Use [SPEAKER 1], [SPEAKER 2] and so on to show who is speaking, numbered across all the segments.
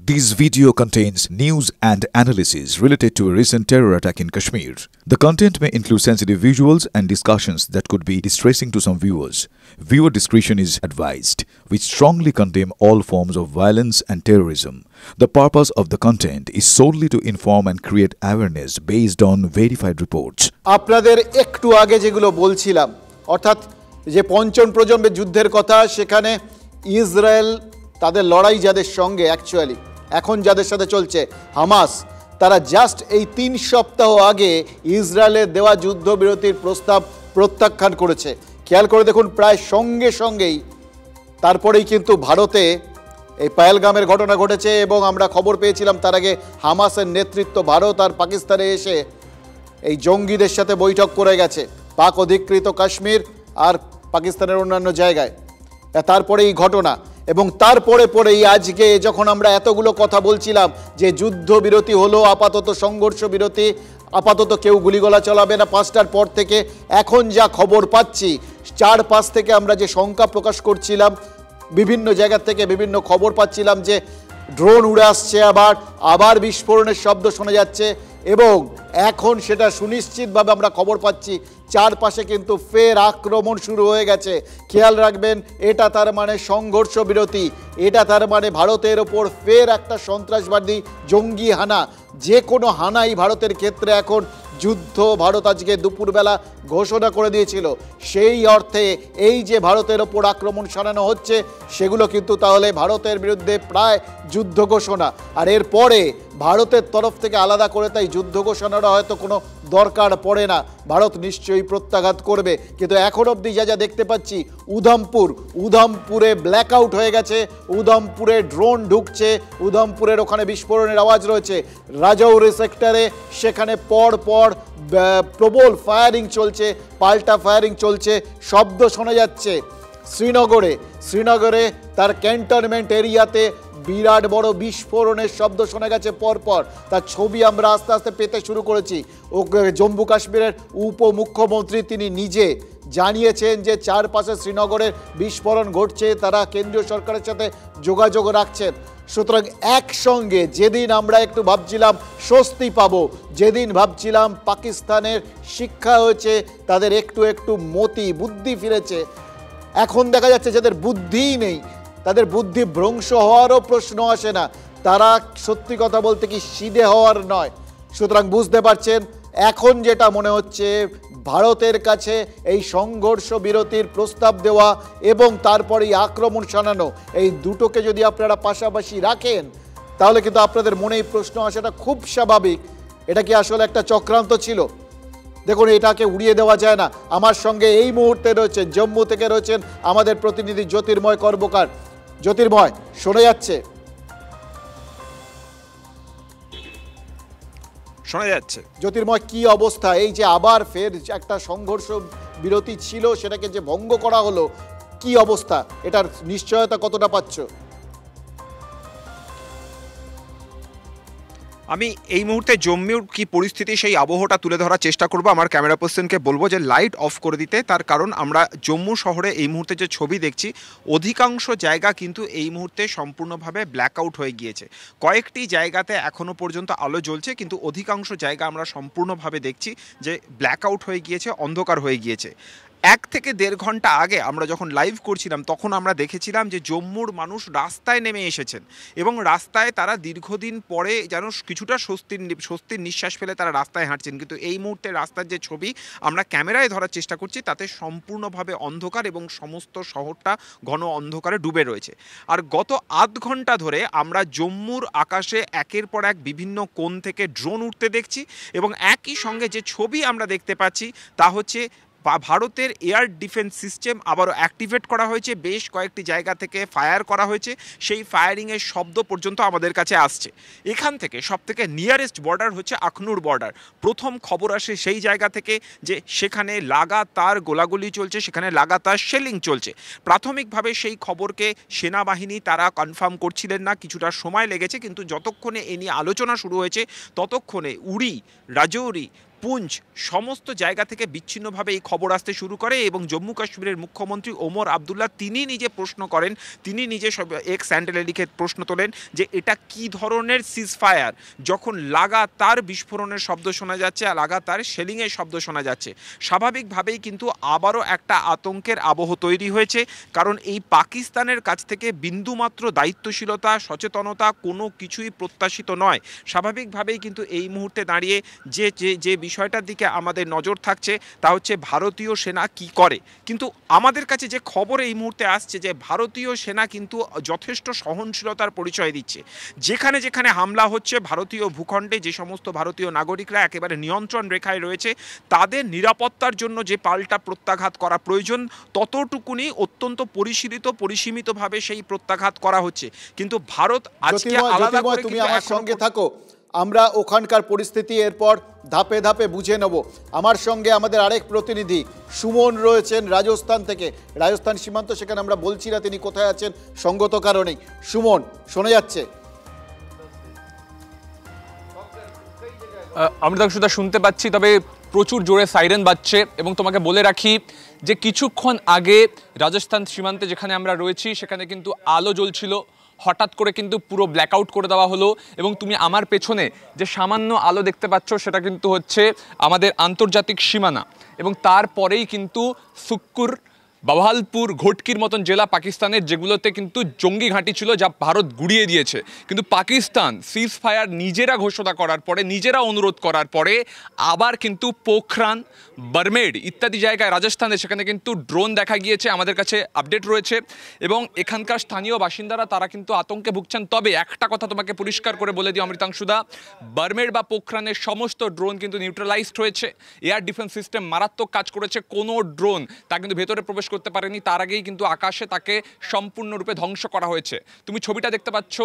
[SPEAKER 1] This video contains news and analysis related to a recent terror attack in Kashmir. The content may include sensitive visuals and discussions that could be distressing to some viewers. Viewer discretion is advised. We strongly condemn all forms of violence and terrorism. The purpose of the content is solely to inform and create awareness based on verified reports.
[SPEAKER 2] আপনাদের একটু আগে যেগুলো বলছিলাম অর্থাৎ যে পঞ্চম প্রজন্মের যুদ্ধের কথা সেখানে ইসরায়েল তাদের লড়াই যাদের সঙ্গে অ্যাকচুয়ালি এখন যাদের সাথে চলছে হামাস তারা জাস্ট এই 3 সপ্তাহ আগে ইসরায়েলের দেওয়া যুদ্ধবিরতির প্রস্তাব প্রত্যাখ্যান করেছে। খেয়াল করে দেখুন প্রায় সঙ্গে সঙ্গেই তারপরেই কিন্তু ভারতে এই পহেলগামের ঘটনা ঘটেছে এবং আমরা খবর পেয়েছিলাম তার আগে হামাসের নেতৃত্ব ভারত আর পাকিস্তানে এসে এই জঙ্গিদের সাথে বৈঠক করে গেছে পাক অধিকৃত কাশ্মীর আর পাকিস্তানের অন্যান্য জায়গায়। তারপরে এই ঘটনা এবং তারপরেই আজকে যখন আমরা এতগুলো কথা বলছিলাম যে যুদ্ধবিরতি হলো আপাতত সংঘর্ষ বিরতি আপাতত কেউ গুলিগোলা চালাবে না 5টার পর থেকে, এখন যা খবর পাচ্ছি 4-5 থেকে আমরা যে শঙ্কা প্রকাশ করছিলাম বিভিন্ন জায়গা থেকে বিভিন্ন খবর পাচ্ছিলাম যে ড্রোন উড়ে আসছে আবার বিস্ফোরণের শব্দ শোনা যাচ্ছে এবং এখন সেটা সুনিশ্চিতভাবে আমরা খবর পাচ্ছি চারপাশে কিন্তু ফের আক্রমণ শুরু হয়ে গেছে। খেয়াল রাখবেন এটা তার মানে সংঘর্ষ বিরতি, এটা তার মানে ভারতের ওপর ফের একটা সন্ত্রাসবাদী জঙ্গি হানা, যে কোনো হানাই ভারতের ক্ষেত্রে এখন যুদ্ধ ভারত আজকে দুপুরবেলা ঘোষণা করে দিয়েছিল। সেই অর্থে এই যে ভারতের ওপর আক্রমণ সানানো হচ্ছে সেগুলো কিন্তু তাহলে ভারতের বিরুদ্ধে প্রায় যুদ্ধ ঘোষণা। আর এরপরে ভারতের তরফ থেকে আলাদা করে তাই যুদ্ধ ঘোষণাটা হয়তো কোনো দরকার পড়ে না, ভারত নিশ্চয়ই প্রত্যাঘাত করবে। কিন্তু এখন অবধি যা দেখতে পাচ্ছি উধমপুরে ব্ল্যাক আউট হয়ে গেছে, উধমপুরে ড্রোন ঢুকছে, উধমপুরের ওখানে বিস্ফোরণের আওয়াজ রয়েছে, রাজৌরি সেক্টরে সেখানে পর প্রবল ফায়ারিং চলছে, পাল্টা ফায়ারিং চলছে, শব্দ শোনা যাচ্ছে। শ্রীনগরে তার ক্যান্টনমেন্ট এরিয়াতে বিরাট বড় বিস্ফোরণের শব্দ শোনা গেছে পরপর, তার ছবি আমরা আস্তে আস্তে পেতে শুরু করেছি। জম্মু কাশ্মীরের উপমুখ্যমন্ত্রী তিনি নিজে জানিয়েছেন যে চারপাশে শ্রীনগরের বিস্ফোরণ ঘটছে, তারা কেন্দ্রীয় সরকারের সাথে যোগাযোগ রাখছেন। সুতরাং একসঙ্গে যেদিন আমরা একটু ভাবছিলাম স্বস্তি পাবো, যেদিন ভাবছিলাম পাকিস্তানের শিক্ষা হয়েছে, তাদের একটু বুদ্ধি ফিরেছে, এখন দেখা যাচ্ছে যাদের বুদ্ধিই নেই, তাদের বুদ্ধি ভ্রংশ হওয়ারও প্রশ্ন আসে না, তারা সত্যি কথা বলতে কি সিধে হওয়ার নয়। সুতরাং বুঝতে পারছেন এখন যেটা মনে হচ্ছে ভারতের কাছে এই সংঘর্ষ বিরতির প্রস্তাব দেওয়া এবং তারপরেই আক্রমণ শানানো, এই দুটোকে যদি আপনারা পাশাপাশি রাখেন তাহলে কিন্তু আপনাদের মনেই প্রশ্ন আসাটা খুব স্বাভাবিক, এটা কি আসলে একটা চক্রান্ত ছিল? দেখুন এটাকে উড়িয়ে দেওয়া যায় না। আমার সঙ্গে এই মুহূর্তে রয়েছেন জম্মু থেকে রয়েছেন আমাদের প্রতিনিধি জ্যোতির্ময় কর্মকার। জ্যোতির্ময়, শোনা যাচ্ছে?
[SPEAKER 3] শোনা যাচ্ছে।
[SPEAKER 2] জ্যোতির্ময়, কি অবস্থা? এই যে আবার ফের একটা সংঘর্ষ বিরতি ছিল সেটাকে যে ভঙ্গ করা হলো, কি অবস্থা? এটার নিশ্চয়তা কতটা পাচ্ছ?
[SPEAKER 3] আমি এই মুহূর্তে জম্মুর কি পরিস্থিতি সেই আবহটা তুলে ধরার চেষ্টা করব। আমার ক্যামেরা পার্সনকে বলবো যে লাইট অফ করে দিতে, তার কারণ আমরা জম্মু শহরে এই মুহূর্তে যে ছবি দেখছি অধিকাংশ জায়গা কিন্তু এই মুহূর্তে সম্পূর্ণভাবে ব্ল্যাক আউট হয়ে গিয়েছে। কয়েকটি জায়গাতে এখনও পর্যন্ত আলো জ্বলছে কিন্তু অধিকাংশ জায়গা আমরা সম্পূর্ণভাবে দেখছি যে ব্ল্যাক আউট হয়ে গিয়েছে, অন্ধকার হয়ে গিয়েছে। 1 থেকে 1.5 ঘন্টা আগে আমরা যখন লাইভ করছিলাম তখন আমরা দেখেছিলাম যে জম্মুর মানুষ রাস্তায় নেমে এসেছেন এবং রাস্তায় তারা দীর্ঘদিন পরে যেন কিছুটা স্বস্তির নিঃশ্বাস ফেলে তারা রাস্তায় হাঁটছেন। কিন্তু এই মুহূর্তে রাস্তার যে ছবি আমরা ক্যামেরায় ধরার চেষ্টা করছি তাতে সম্পূর্ণভাবে অন্ধকার এবং সমস্ত শহরটা ঘন অন্ধকারে ডুবে রয়েছে। আর গত আধ ঘন্টা ধরে আমরা জম্মুর আকাশে একের পর এক বিভিন্ন কোণ থেকে ড্রোন উঠতে দেখছি এবং একই সঙ্গে যে ছবি আমরা দেখতে পাচ্ছি তা হচ্ছে ভারতের এয়ার ডিফেন্স সিস্টেম আবারও অ্যাক্টিভেট করা হয়েছে, বেশ কয়েকটি জায়গা থেকে ফায়ার করা হয়েছে, সেই ফায়ারিংয়ের শব্দ পর্যন্ত আমাদের কাছে আসছে। এখান থেকে সবথেকে নিয়ারেস্ট বর্ডার হচ্ছে আখনুর বর্ডার। প্রথম খবর আসে সেই জায়গা থেকে যে সেখানে লাগাতার গোলাগুলি চলছে, সেখানে লাগাতার শেলিং চলছে। প্রাথমিকভাবে সেই খবরকে সেনাবাহিনী তারা কনফার্ম করছিলেন না, কিছুটা সময় লেগেছে, কিন্তু যতক্ষণে এ নিয়ে আলোচনা শুরু হয়েছে ততক্ষণে উড়ি, রাজৌরি, পুঞ্চ সমস্ত জায়গা থেকে বিচ্ছিন্নভাবে এই খবর আসতে শুরু করে এবং জম্মু কাশ্মীরের মুখ্যমন্ত্রী ওমর আবদুল্লাহ তিনি নিজে প্রশ্ন করেন, তিনি নিজে এক্স হ্যান্ডেলে লিখে প্রশ্ন তোলেন যে এটা কি ধরনের সিজফায়ার, যখন লাগাতার বিস্ফোরণের শব্দ শোনা যাচ্ছে আর লাগাতার শেলিংয়ের শব্দ শোনা যাচ্ছে। স্বাভাবিকভাবেই কিন্তু আবারও একটা আতঙ্কের আবহ তৈরি হয়েছে, কারণ এই পাকিস্তানের কাছ থেকে বিন্দুমাত্র দায়িত্বশীলতা সচেতনতা কোনো কিছুই প্রত্যাশিত নয়। স্বাভাবিকভাবেই কিন্তু এই মুহূর্তে দাঁড়িয়ে যে বিষয়টার দিকে আমাদের নজর থাকছে তা হচ্ছে ভারতীয় সেনা কি করে। কিন্তু আমাদের কাছে যে খবর এই মুহূর্তে আসছে যে ভারতীয় সেনা কিন্তু যথেষ্ট সহনশীলতার পরিচয় দিচ্ছে। যেখানে যেখানে হামলা হচ্ছে ভারতীয় ভূখণ্ডে যে সমস্ত ভারতীয় নাগরিকরা একেবারে নিয়ন্ত্রণ রেখায় রয়েছে তাদের নিরাপত্তার জন্য যে পাল্টা প্রত্যাঘাত করা প্রয়োজন ততটুকুনি অত্যন্ত পরিসীমিতভাবে সেই প্রত্যাঘাত করা হচ্ছে। কিন্তু ভারত আজকে আলাদা করে
[SPEAKER 2] তুমি আমার সঙ্গে থাকো, আমরা ওখানকার পরিস্থিতি এরপর ধাপে ধাপে বুঝে নেব। আমার সঙ্গে আমাদের আরেক প্রতিনিধি সুমন রয়েছেন রাজস্থান থেকে, রাজস্থান সীমান্ত, সেখানে আমরা বলছি না তিনি কোথায় আছেন সঙ্গত কারণেই। সুমন, শোনা যাচ্ছে?
[SPEAKER 4] অমৃতাংশুদা শুনতে পাচ্ছি, তবে প্রচুর জোরে সাইরেন বাজছে। এবং তোমাকে বলে রাখি যে কিছুক্ষণ আগে রাজস্থান সীমান্তে যেখানে আমরা রয়েছি সেখানে কিন্তু আলো জ্বলছিল, হঠাৎ করে কিন্তু পুরো ব্ল্যাকআউট করে দেওয়া হলো। এবং তুমি আমার পেছনে যে সামান্য আলো দেখতে পাচ্ছ সেটা কিন্তু হচ্ছে আমাদের আন্তর্জাতিক সীমানা। এবং তারপরেই কিন্তু সুক্কুর, বাভালপুর, ঘটকির মতন জেলা পাকিস্তানের, যেগুলোতে কিন্তু জঙ্গি ঘাঁটি ছিল যা ভারত গুড়িয়ে দিয়েছে। কিন্তু পাকিস্তান সিজ ফায়ার নিজেরা ঘোষণা করার পরে, নিজেরা অনুরোধ করার পরে আবার কিন্তু পোখরান, বারমেড ইত্যাদি জায়গায় রাজস্থানে সেখানে কিন্তু ড্রোন দেখা গিয়েছে, আমাদের কাছে আপডেট রয়েছে। এবং এখানকার স্থানীয় বাসিন্দারা তারা কিন্তু আতঙ্কে ভুগছেন। তবে একটা কথা তোমাকে পরিষ্কার করে বলে দিই অমৃতাংশুদা, বারমেড বা পোখরানের সমস্ত ড্রোন কিন্তু নিউট্রালাইজড হয়েছে। এয়ার ডিফেন্স সিস্টেম মারাত্মক কাজ করেছে। কোনো ড্রোন তা কিন্তু ভেতরে প্রবেশ করতে পারেনি, তার আগেই কিন্তু আকাশে তাকে সম্পূর্ণরূপে ধ্বংস করা হয়েছে। তুমি ছবিটা দেখতে পাচ্ছ,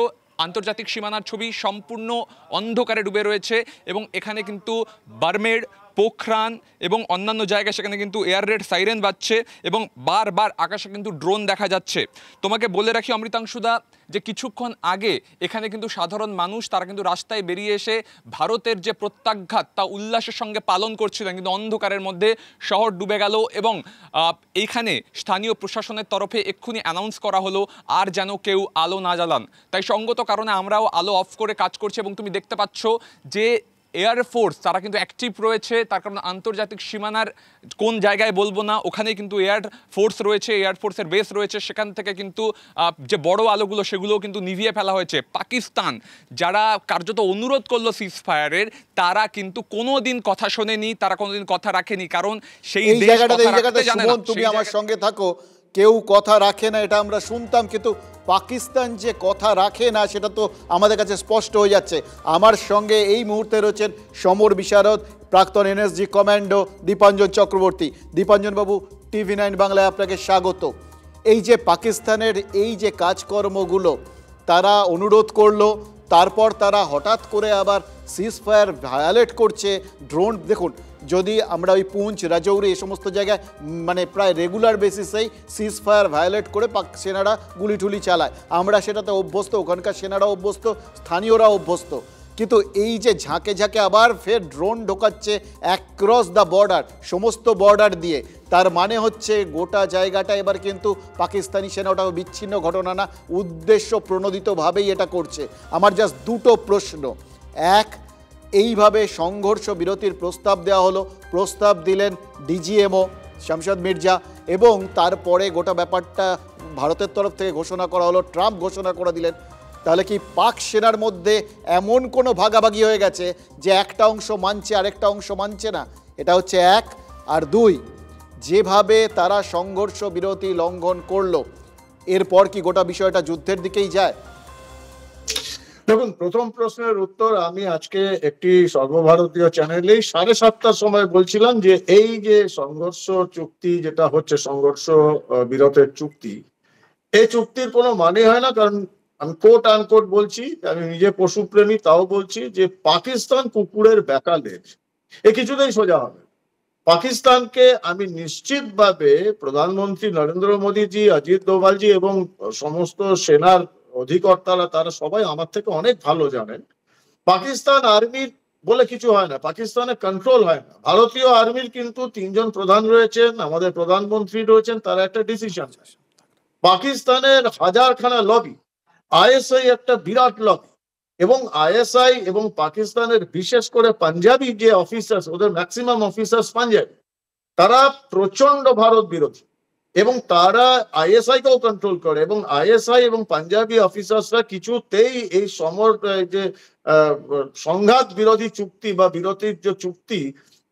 [SPEAKER 4] আন্তর্জাতিক সীমানার ছবি, সম্পূর্ণ অন্ধকারে ডুবে রয়েছে। এবং এখানে কিন্তু বারমেড, পোখরান এবং অন্যান্য জায়গায় সেখানে কিন্তু এয়ার রেড সাইরেন বাজছে এবং বারবার আকাশে কিন্তু ড্রোন দেখা যাচ্ছে। তোমাকে বলে রাখি অমৃতাংশুদা যে কিছুক্ষণ আগে এখানে কিন্তু সাধারণ মানুষ তারা কিন্তু রাস্তায় বেরিয়ে এসে ভারতের যে প্রত্যাঘাত তা উল্লাসের সঙ্গে পালন করছিলেন, কিন্তু অন্ধকারের মধ্যে শহর ডুবে গেল। এবং এইখানে স্থানীয় প্রশাসনের তরফে এক্ষুনি অ্যানাউন্স করা হলো আর যেন কেউ আলো না জ্বালান। তাই সঙ্গত কারণে আমরাও আলো অফ করে কাজ করছি। এবং তুমি দেখতে পাচ্ছ যে এয়ারফোর্স তারা কিন্তু অ্যাক্টিভ রয়েছে, তার কারণ আন্তর্জাতিক সীমানার কোন জায়গায় বলবো না, ওখানে কিন্তু এয়ার ফোর্স রয়েছে, এয়ারফোর্সের বেস রয়েছে। সেখান থেকে কিন্তু যে বড় আলোগুলো সেগুলোও কিন্তু নিভিয়ে ফেলা হয়েছে। পাকিস্তান যারা কার্যত অনুরোধ করলো সিজ ফায়ারের, তারা কিন্তু কোনোদিন কথা শোনেনি, তারা কোনোদিন কথা রাখেনি। কারণ সেই
[SPEAKER 2] জায়গাটাতে তুমি আমার সঙ্গে থাকো, কেউ কথা রাখে না এটা আমরা শুনতাম, কিন্তু পাকিস্তান যে কথা রাখে না সেটা তো আমাদের কাছে স্পষ্ট হয়ে যাচ্ছে। আমার সঙ্গে এই মুহূর্তে রয়েছেন সমর বিশারদ, প্রাক্তন এনএসজি কমান্ডো দীপাঞ্জন চক্রবর্তী। দীপাঞ্জন বাবু, TV9 বাংলায় আপনাকে স্বাগত। এই যে পাকিস্তানের এই যে কাজকর্মগুলো তারা অনুরোধ করলো, তারপর তারা হঠাৎ করে আবার সিজ ফায়ার ভায়োলেট করছে, ড্রোন দেখুন, যদি আমরা ওই পুঞ্চ, রাজৌরি এই সমস্ত জায়গায় মানে প্রায় রেগুলার বেসিসেই সিজ ফায়ার ভায়োলেট করে পাক সেনারা গুলি টুলি চালায়, আমরা সেটাতে অভ্যস্ত, ওখানকার সেনারা অভ্যস্ত, স্থানীয়রা অভ্যস্ত। কিন্তু এই যে ঝাঁকে ঝাঁকে আবার ফের ড্রোন ঢোকাচ্ছে অ্যাক্রস দ্য বর্ডার, সমস্ত বর্ডার দিয়ে, তার মানে হচ্ছে গোটা জায়গাটা এবার কিন্তু পাকিস্তানি সেনা, ওটাও বিচ্ছিন্ন ঘটনা না, উদ্দেশ্য প্রণোদিতভাবেই এটা করছে। আমার জাস্ট দুটো প্রশ্ন। এক, এইভাবে সংঘর্ষ বিরতির প্রস্তাব দেওয়া হলো, প্রস্তাব দিলেন ডিজিএমও শামশাদ মির্জা, এবং তারপরে গোটা ব্যাপারটা ভারতের তরফ থেকে ঘোষণা করা হলো, ট্রাম্প ঘোষণা করে দিলেন। তাহলে কি পাক সেনার মধ্যে এমন কোনো ভাগাভাগি হয়ে গেছে যে একটা অংশ মানছে আরেকটা অংশ মানছে না? এটা হচ্ছে এক। আর দুই, যেভাবে তারা সংঘর্ষ বিরতি লঙ্ঘন করলো, এরপর কি গোটা বিষয়টা যুদ্ধের দিকেই যায়?
[SPEAKER 5] দেখুন, প্রথম প্রশ্নের উত্তর আমি আজকে একটি সর্বভারতীয় চ্যানেলেই 7:30টার সময় বলছিলাম যে এই যে সংঘর্ষ চুক্তি যেটা হচ্ছে, সংঘর্ষ বিরতের চুক্তি, এই চুক্তির কোনো মানে হয় না। কারণ আমি কোট আনকোট বলছি, আমি নিজে পশুপ্রেমী, তাও বলছি যে পাকিস্তান কুকুরের বেকালের, এ কিছুতেই সোজা হবে। পাকিস্তানকে আমি নিশ্চিতভাবে প্রধানমন্ত্রী নরেন্দ্র মোদীজি, অজিত দোভালজি এবং সমস্ত সেনার অধিকর্তারা তারা সবাই আমার থেকে অনেক ভালো জানেন, পাকিস্তান আর্মির বলে কিছু হয় না, পাকিস্তানে কন্ট্রোল হয় না। ভারতীয় আর্মির কিন্তু 3জন প্রধান রয়েছেন, আমাদের প্রধানমন্ত্রী রয়েছেন, তারা একটা ডিসিশন। পাকিস্তানের হাজারখানা লবি, আইএসআই একটা বিরাট লবি, এবং আইএসআই এবং পাকিস্তানের বিশেষ করে পাঞ্জাবি যে অফিসার্স, ওদের ম্যাক্সিমাম অফিসার্স পাঞ্জাবি, তারা প্রচন্ড ভারত বিরোধী, এবং তারা আইএসআই কেও কন্ট্রোল করে, এবং আইএসআই এবং পাঞ্জাবি অফিসার্সরা কিছুতেই এই যে সংঘাত বিরোধী চুক্তি বা বিরতির যে চুক্তি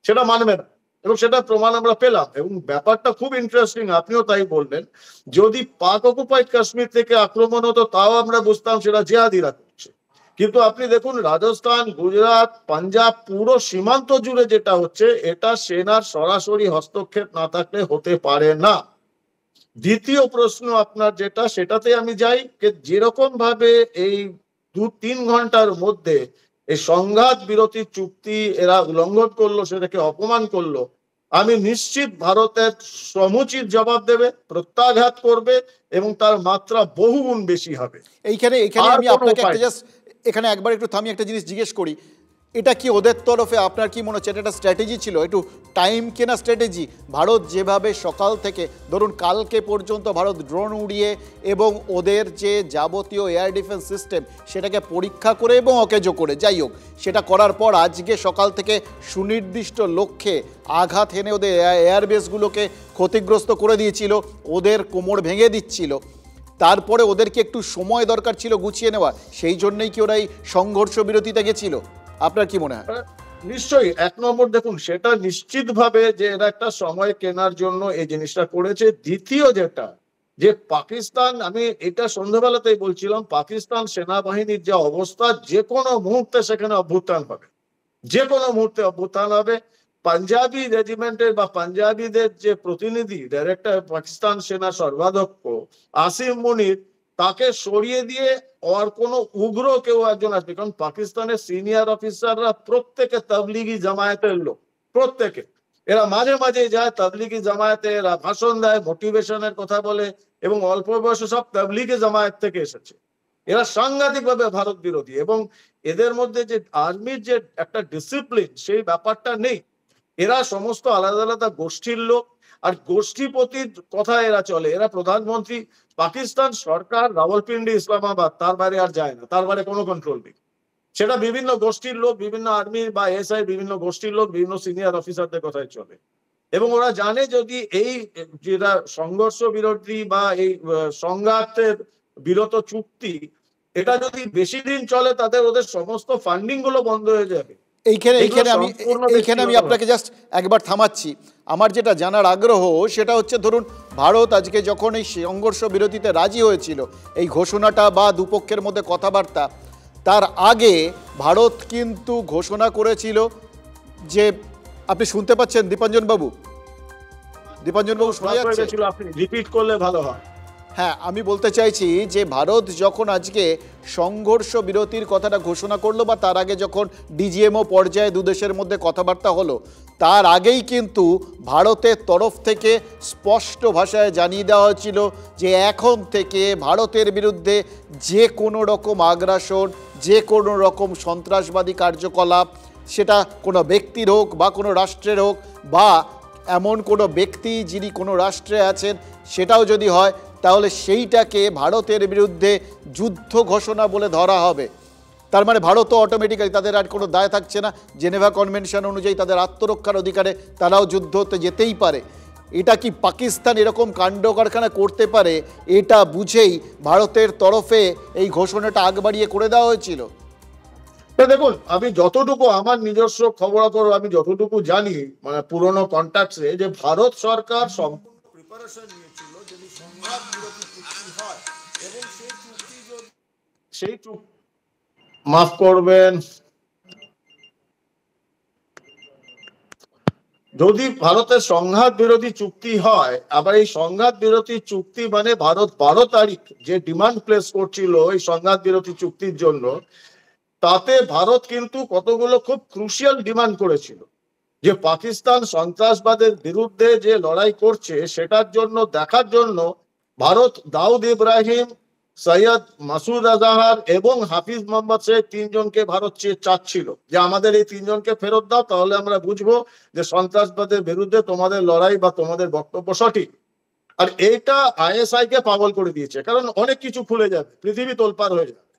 [SPEAKER 5] সেটা মানবে না, এবং সেটা প্রমাণ আমরা পেলাম। এবং ব্যাপারটা খুব ইন্টারেস্টিং, আপনিও তাই বললেন, যদি পাক অকুপাইড কাশ্মীর থেকে আক্রমণ হতো তাও আমরা বুঝতাম সেটা জিহাদিরা করছে, কিন্তু আপনি দেখুন রাজস্থান, গুজরাট, পাঞ্জাব, পুরো সীমান্ত জুড়ে যেটা হচ্ছে, এটা সেনার সরাসরি হস্তক্ষেপ না থাকলে হতে পারে না। দ্বিতীয় প্রশ্ন আপনার যেটা, সেটাতে আমি যাই, যেরকম ভাবে এই 2-3 ঘন্টার মধ্যে এই সংঘাত বিরতি চুক্তি এরা উল্লঙ্ঘন করলো, সেটাকে অপমান করলো, আমি নিশ্চিত ভারতের সমুচিত জবাব দেবে, প্রত্যাঘাত করবে, এবং তার মাত্রা বহুগুণ বেশি হবে।
[SPEAKER 2] এইখানে আমি আপনাকে একটা জাস্ট এখানে একবার একটু থামি একটা জিনিস জিজ্ঞেস করি, এটা কি ওদের তরফে আপনার কি মনে হচ্ছে এটা স্ট্র্যাটেজি ছিল, একটু টাইম কেনা স্ট্র্যাটেজি? ভারত যেভাবে সকাল থেকে ধরুন কালকে পর্যন্ত ভারত ড্রোন উড়িয়ে এবং ওদের যে যাবতীয় এয়ার ডিফেন্স সিস্টেম সেটাকে পরীক্ষা করে এবং অকেজো করে, যাই হোক সেটা করার পর আজকে সকাল থেকে সুনির্দিষ্ট লক্ষ্যে আঘাত হেনে ওদের এয়ারবেসগুলোকে ক্ষতিগ্রস্ত করে দিয়েছিল, ওদের কোমর ভেঙে দিচ্ছিল, তারপরে ওদেরকে একটু সময় দরকার ছিল গুছিয়ে নেওয়া, সেই জন্যই কি ওরা এই সংঘর্ষ বিরতিতে গেছিল? আপনার কি মনে হয়?
[SPEAKER 5] নিশ্চয়ই, 1 নম্বর দেখুন, সেটা নিশ্চিত ভাবে যে এরা একটা সময় কেনার জন্য এই জিনিসটা করেছে। দ্বিতীয় যেটা, যে পাকিস্তান, আমি এটা সন্ধ্যাবেলাতেই বলছিলাম, পাকিস্তান সেনাবাহিনীর যে অবস্থা, যে কোনো মুহূর্তে সেখানে অভ্যুত্থান হবে, যে কোনো মুহূর্তে অভ্যুত্থান হবে। পাঞ্জাবি রেজিমেন্টের বা পাঞ্জাবিদের যে প্রতিনিধি, ডাইরেক্টর পাকিস্তান সেনা সর্বাধ্যক্ষ আসিম মুনির, তাকে সরিয়ে দিয়ে আর কোনো উগ্র কেউ একজন আসবে, কারণ পাকিস্তানের সিনিয়র অফিসাররা প্রত্যেকে তাবলিগি জামায়াতের লোক, প্রত্যেকে। এরা মাঝে মাঝে যায় তাবলিগি জামায়াতে, এরা ভাষণ দেয়, মোটিভেশনের কথা বলে, এবং অল্প বয়সে সব তাবলিগি জামায়াত থেকে এসেছে। এরা সাংঘাতিক ভাবে ভারত বিরোধী, এবং এদের মধ্যে যে আর্মির যে একটা ডিসিপ্লিন, সেই ব্যাপারটা নেই। এরা সমস্ত আলাদা আলাদা গোষ্ঠীর লোক, আর গোষ্ঠীপতির কথা এরা চলে। এরা প্রধানমন্ত্রী, পাকিস্তান সরকার রাওয়ালপিন্ডি, ইসলামাবাদ, তার বাইরে আর যায় না, তার বাইরে কোনো কন্ট্রোল নেই। সেটা বিভিন্ন গোষ্ঠীর লোক, বিভিন্ন আর্মি বা এসআই, বিভিন্ন গোষ্ঠীর লোক, বিভিন্ন সিনিয়র অফিসারদের কথাই চলে। এবং ওরা জানে যদি এই যেটা সংঘর্ষ বিরতি বা এই সংঘাতের বিরত চুক্তি, এটা যদি বেশি দিন চলে, তাদের ওদের সমস্ত ফান্ডিং গুলো বন্ধ হয়ে যাবে।
[SPEAKER 2] এইখানে আমি আপনাকে জাস্ট একবার থামাচ্ছি। আমার যেটা জানার আগ্রহ সেটা হচ্ছে, ধরুন ভারত আজকে যখন এই সংঘর্ষ বিরতিতে রাজি হয়েছিল, এই ঘোষণাটা বা দুপক্ষের মধ্যে কথাবার্তা, তার আগে ভারত কিন্তু ঘোষণা করেছিল যে, আপনি শুনতে পাচ্ছেন দীপাঞ্জন বাবু? দীপাঞ্জন বাবু শোনা যাচ্ছে?
[SPEAKER 5] আপনি রিপিট করলে ভালো হয়।
[SPEAKER 2] হ্যাঁ, আমি বলতে চাইছি যে ভারত যখন আজকে সংঘর্ষ বিরতির কথাটা ঘোষণা করলো, বা তার আগে যখন ডিজিএমও পর্যায়ে দুদেশের মধ্যে কথাবার্তা হলো, তার আগেই কিন্তু ভারতের তরফ থেকে স্পষ্ট ভাষায় জানিয়ে দেওয়া হয়েছিল যে এখন থেকে ভারতের বিরুদ্ধে যে কোনো রকম আগ্রাসন, যে কোনো রকম সন্ত্রাসবাদী কার্যকলাপ, সেটা কোনো ব্যক্তির হোক বা কোনো রাষ্ট্রের হোক, বা এমন কোনো ব্যক্তি যিনি কোনো রাষ্ট্রে আছেন সেটাও যদি হয়, তাহলে সেইটাকে ভারতের বিরুদ্ধে যুদ্ধ ঘোষণা বলে ধরা হবে। তার মানে ভারতও অটোমেটিক্যালি, তাদের আর কোনো দায় থাকছে না, জেনেভা কনভেনশন অনুযায়ী তাদের আত্মরক্ষার অধিকারে তারাও যুদ্ধ হতে যেতেই পারে। এটা কি পাকিস্তান এরকম কাণ্ড কারখানা করতে পারে, এটা বুঝেই ভারতের তরফে এই ঘোষণাটা আগ বাড়িয়ে করে দেওয়া হয়েছিল?
[SPEAKER 5] দেখুন, আমি যতটুকু আমার নিজস্ব খবরাখবর আমি যতটুকু জানি, মানে পুরনো কন্ট্যাক্টসে, যে ভারত সরকার সম্পূর্ণ প্রিপারেশন নিয়েছিল যদি সংঘাত বিরতি চুক্তি হয়, এবং সেই চুক্তি মাফ করবেন, যদি ভারতের সংঘাত বিরোধী চুক্তি হয়, আবার এই সংঘাত বিরোধী চুক্তি মানে ভারত 12 তারিখ যে ডিমান্ড প্লেস করছিল এই সংঘাত বিরোধী চুক্তির জন্য, তাতে ভারত কিন্তু কতগুলো খুব ক্রুশিয়াল ডিমান্ড করেছিল, যে পাকিস্তান সন্ত্রাসবাদের বিরুদ্ধে যে লড়াই করছে সেটার জন্য দেখার জন্য ভারত দাউদ ইব্রাহিম সৈয়দ মাসুদ আজহার এবং হাফিজ মোহাম্মদ শেখ তিনজনকে ভারত চাচ্ছিল যে আমাদের এই তিনজনকে ফেরত দাও, তাহলে আমরা বুঝবো যে সন্ত্রাসবাদের বিরুদ্ধে তোমাদের লড়াই বা তোমাদের বক্তব্য সঠিক। আর এইটা আইএসআই কে পাগল করে দিয়েছে, কারণ অনেক কিছু খুলে যাবে, পৃথিবী তোলপাড় হয়ে যাবে।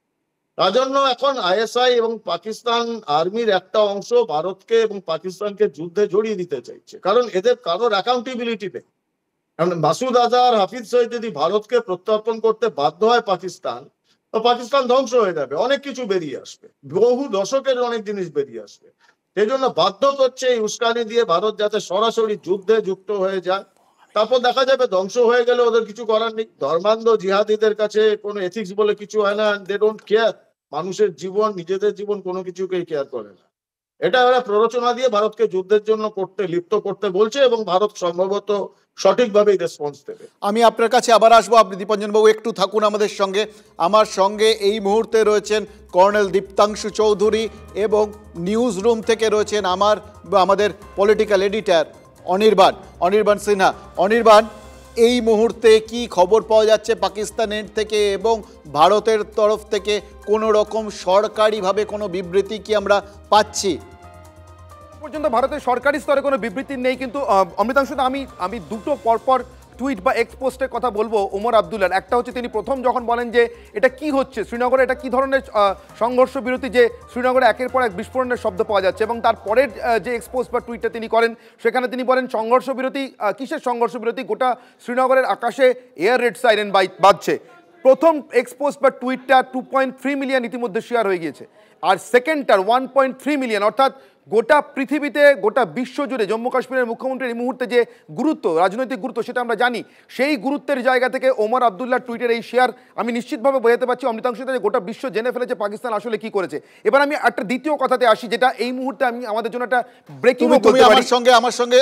[SPEAKER 5] তার জন্য এখন আইএসআই এবং পাকিস্তান আর্মির একটা অংশ ভারতকে এবং পাকিস্তানকে যুদ্ধে জড়িয়ে দিতে চাইছে, কারণ এদের কারোর অ্যাকাউন্টেবিলিটি নেই। মাসুদ আজহার, হাফিজ সৈয়দ যদি ভারতকে প্রত্যর্পণ করতে বাধ্য হয় পাকিস্তান, তো পাকিস্তান ধ্বংস হয়ে যাবে, অনেক কিছু বেরিয়ে আসবে, বহু দশকের অনেক জিনিস বেরিয়ে আসবে। সেই জন্য বাধ্য করছে এই উস্কানি দিয়ে ভারত যাতে সরাসরি যুদ্ধে যুক্ত হয়ে যায়। তারপর দেখা যাবে ধ্বংস হয়ে গেলে ওদের কিছু করার নেই। ধর্মান্ধ জিহাদিদের কাছে কোনো এথিক্স বলে কিছু হয় না, দে ডোন্ট কেয়ার। মানুষের জীবন, নিজেদের জীবন কোনো কিছুকেই কেয়ার করে না। এটা ওরা প্ররোচনা দিয়ে ভারতকে যুদ্ধের জন্য লিপ্ত করতে বলছে, এবং ভারত সম্ভবত সঠিকভাবেই রেসপন্স দেবে।
[SPEAKER 2] আমি আপনার কাছে আবার আসবো, আপনি দীপঞ্জন বাবু একটু থাকুন আমাদের সঙ্গে। আমার সঙ্গে এই মুহূর্তে রয়েছেন কর্নেল দীপ্তাংশু চৌধুরী, এবং নিউজ রুম থেকে রয়েছেন আমাদের পলিটিক্যাল এডিটর অনির্বাণ সিনহা। অনির্বাণ, এই মুহূর্তে কি খবর পাওয়া যাচ্ছে পাকিস্তানের থেকে এবং ভারতের তরফ থেকে? কোনো রকম সরকারিভাবে কোনো বিবৃতি কি আমরা পাচ্ছি?
[SPEAKER 6] পর্যন্ত ভারতের সরকারি স্তরে কোনো বিবৃতি নেই, কিন্তু অমৃতাংশু, আমি দুটো পরপর টুইট বা এক্সপোস্টের কথা বলবো ওমর আবদুল্লার। একটা হচ্ছে তিনি প্রথম যখন বলেন যে এটা কি হচ্ছে শ্রীনগরে, এটা কি ধরনের সংঘর্ষ বিরতি যে শ্রীনগরে একের পর এক বিস্ফোরণের শব্দ পাওয়া যাচ্ছে, এবং তারপরের যে এক্সপোজ বা টুইটটা তিনি করেন সেখানে তিনি বলেন সংঘর্ষ বিরতি, কিসের সংঘর্ষ বিরতি? গোটা শ্রীনগরের আকাশে এয়ার রেড সাইরেন বাজছে। প্রথম এক্সপোজ বা টুইটটা 2.3 মিলিয়ন ইতিমধ্যে শেয়ার হয়ে গিয়েছে, আর সেকেন্ডটার 1.3 মিলিয়ন। অর্থাৎ গোটা পৃথিবীতে, গোটা বিশ্ব জুড়ে জম্মু কাশ্মীরের মুখ্যমন্ত্রীর এই মুহূর্তে যে গুরুত্ব, রাজনৈতিক গুরুত্ব, সেটা আমরা জানি। সেই গুরুত্বের জায়গা থেকে ওমর আবদুল্লাহ টুইটের এই শেয়ার আমি নিশ্চিতভাবে বোঝাতে পারছি অমৃতাংশু যে গোটা বিশ্ব জেনে ফেলেছে পাকিস্তান আসলে কি করেছে। এবার আমি একটা দ্বিতীয় কথাতে আসি, যেটা এই মুহূর্তে আমি আমাদের জন্য একটা ব্রেকিং।
[SPEAKER 2] আমার সঙ্গে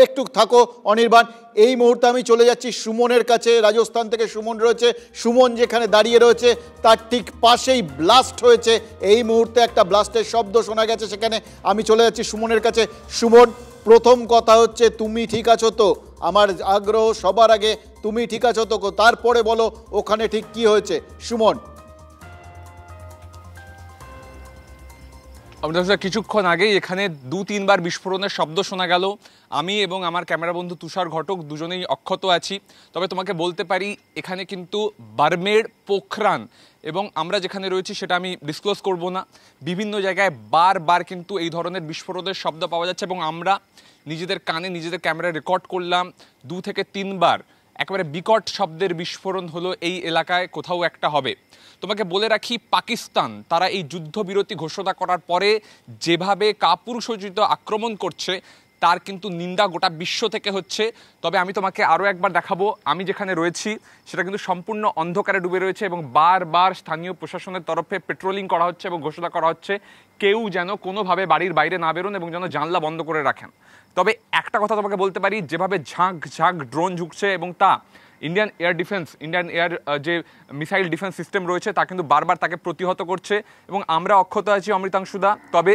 [SPEAKER 2] একটু থাকো অনির্বাণ। এই মুহূর্তে আমি চলে যাচ্ছি সুমনের কাছে, রাজস্থান থেকে সুমন রয়েছে। সুমন যেখানে দাঁড়িয়ে রয়েছে তার ঠিক পাশেই ব্লাস্ট হয়েছে, এই মুহূর্তে একটা ব্লাস্টের শব্দ শোনা গেছে, সেখানে আমি চলে যাচ্ছি সুমনের কাছে। সুমন, প্রথম কথা হচ্ছে তুমি ঠিক আছো তো? আমার আগ্রহ সবার আগে তুমি ঠিক আছো তো, তারপরে বলো ওখানে ঠিক কি হয়েছে। সুমন।
[SPEAKER 4] কিছুক্ষণ আগেই এখানে 2-3 বার বিস্ফোরণের শব্দ শোনা গেল। আমি এবং আমার ক্যামেরা বন্ধু তুষার ঘটক দুজনেই অক্ষত আছি। তবে তোমাকে বলতে পারি এখানে কিন্তু বারমের, পোখরান এবং আমরা যেখানে রয়েছি সেটা আমি ডিসক্লোজ করব না, বিভিন্ন জায়গায় বারবার কিন্তু এই ধরনের বিস্ফোরণের শব্দ পাওয়া যাচ্ছে, এবং আমরা নিজেদের কানে নিজেদের ক্যামেরায় রেকর্ড করলাম 2 থেকে 3 বার একেবারে বিকট শব্দের বিস্ফোরণ হলো এই এলাকায় কোথাও একটা হবে। তোমাকে বলে রাখি, পাকিস্তান তারা এই যুদ্ধবিরতি ঘোষণা করার পরে যেভাবে কাপুরুষোচিত আক্রমণ করছে তার কিন্তু নিন্দা গোটা বিশ্ব থেকে হচ্ছে। তবে আমি তোমাকে আরও একবার দেখাবো, আমি যেখানে রয়েছি সেটা কিন্তু সম্পূর্ণ অন্ধকারে ডুবে রয়েছে, এবং বারবার স্থানীয় প্রশাসনের তরফে পেট্রোলিং করা হচ্ছে এবং ঘোষণা করা হচ্ছে কেউ যেন কোনোভাবে বাড়ির বাইরে না বেরোন এবং যেন জানলা বন্ধ করে রাখেন। তবে একটা কথা তোমাকে বলতে পারি, যেভাবে ঝাঁক ড্রোন ঝুঁকছে এবং তা ইন্ডিয়ান এয়ার যে মিসাইল ডিফেন্স সিস্টেম রয়েছে তা কিন্তু বারবার তাকে প্রতিহত করছে, এবং আমরা অক্ষত আছি অমৃতাংশুদা। তবে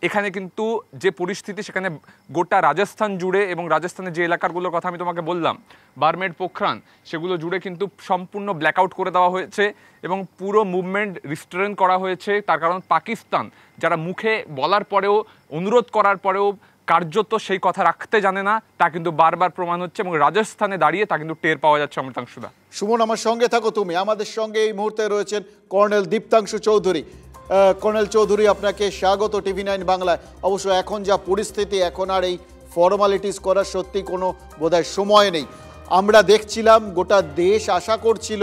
[SPEAKER 4] এখানে কিন্তু যে পরিস্থিতি সেখানে গোটা রাজস্থান জুড়ে, এবং রাজস্থানের যে এলাকাগুলোর কথা আমি তোমাকে বললাম বারমের, পোখরান, সেগুলো জুড়ে কিন্তু সম্পূর্ণ ব্ল্যাকআউট করে দেওয়া হয়েছে এবং পুরো মুভমেন্ট রিস্ট্রেন করা হয়েছে। তার কারণ পাকিস্তান যারা মুখে বলার পরেও, অনুরোধ করার পরেও কার্যত সেই কথা রাখতে জানে না, তা কিন্তু বারবার প্রমাণ হচ্ছে, এবং রাজস্থানে দাঁড়িয়ে তা কিন্তু টের পাওয়া যাচ্ছে অমৃতাংশুদা।
[SPEAKER 2] সুমন, আমার সঙ্গে থাকো তুমি। আমাদের সঙ্গে এই মুহূর্তে রয়েছেন কর্নেল দীপ্তাংশু চৌধুরী। কর্নেল চৌধুরী, আপনাকে স্বাগত TV9 বাংলায়। অবশ্য এখন যা পরিস্থিতি, এখন আর এই ফর্মালিটিস করার সত্যি কোনো বোধহয় সময় নেই। আমরা দেখছিলাম গোটা দেশ আশা করছিল